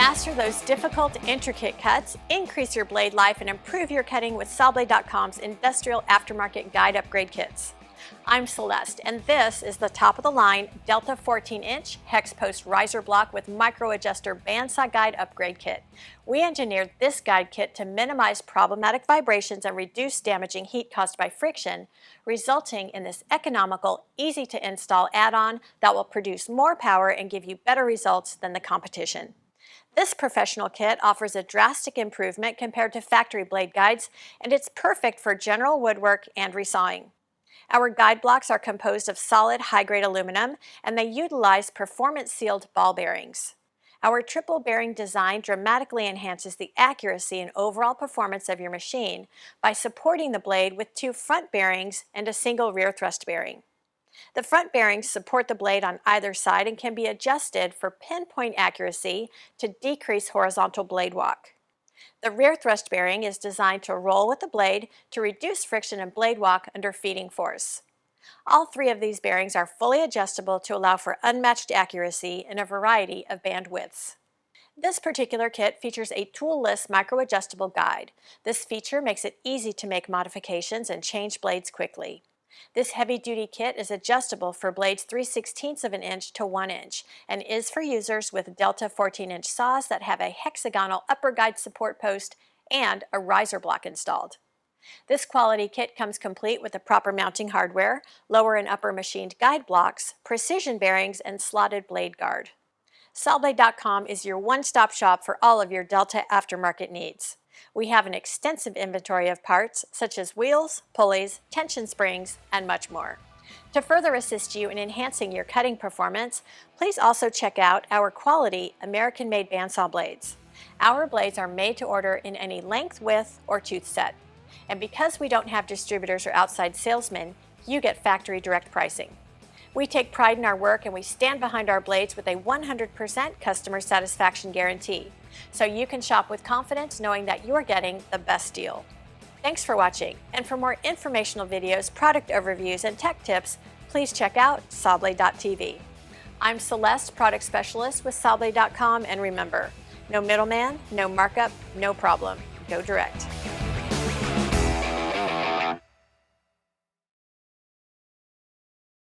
Master those difficult, intricate cuts, increase your blade life, and improve your cutting with Sawblade.com's industrial aftermarket guide upgrade kits. I'm Celeste, and this is the top-of-the-line Delta 14-inch hex post riser block with micro-adjuster bandsaw guide upgrade kit. We engineered this guide kit to minimize problematic vibrations and reduce damaging heat caused by friction, resulting in this economical, easy-to-install add-on that will produce more power and give you better results than the competition. This professional kit offers a drastic improvement compared to factory blade guides, and it's perfect for general woodwork and resawing. Our guide blocks are composed of solid high-grade aluminum, and they utilize performance-sealed ball bearings. Our triple bearing design dramatically enhances the accuracy and overall performance of your machine by supporting the blade with 2 front bearings and a single rear thrust bearing. The front bearings support the blade on either side and can be adjusted for pinpoint accuracy to decrease horizontal blade walk. The rear thrust bearing is designed to roll with the blade to reduce friction and blade walk under feeding force. All 3 of these bearings are fully adjustable to allow for unmatched accuracy in a variety of band widths. This particular kit features a tool-less micro-adjustable guide. This feature makes it easy to make modifications and change blades quickly. This heavy-duty kit is adjustable for blades 3/16 of an inch to 1 inch and is for users with Delta 14-inch saws that have a hexagonal upper guide support post and a riser block installed. This quality kit comes complete with the proper mounting hardware, lower and upper machined guide blocks, precision bearings, and slotted blade guard. Sawblade.com is your one-stop shop for all of your Delta aftermarket needs. We have an extensive inventory of parts such as wheels, pulleys, tension springs, and much more. To further assist you in enhancing your cutting performance, please also check out our quality American-made bandsaw blades. Our blades are made to order in any length, width, or tooth set. And because we don't have distributors or outside salesmen, you get factory direct pricing. We take pride in our work and we stand behind our blades with a 100% customer satisfaction guarantee, so you can shop with confidence knowing that you're getting the best deal. Thanks for watching, and for more informational videos, product overviews, and tech tips, please check out Sawblade.tv. I'm Celeste, Product Specialist with Sawblade.com, and remember, no middleman, no markup, no problem. Go direct.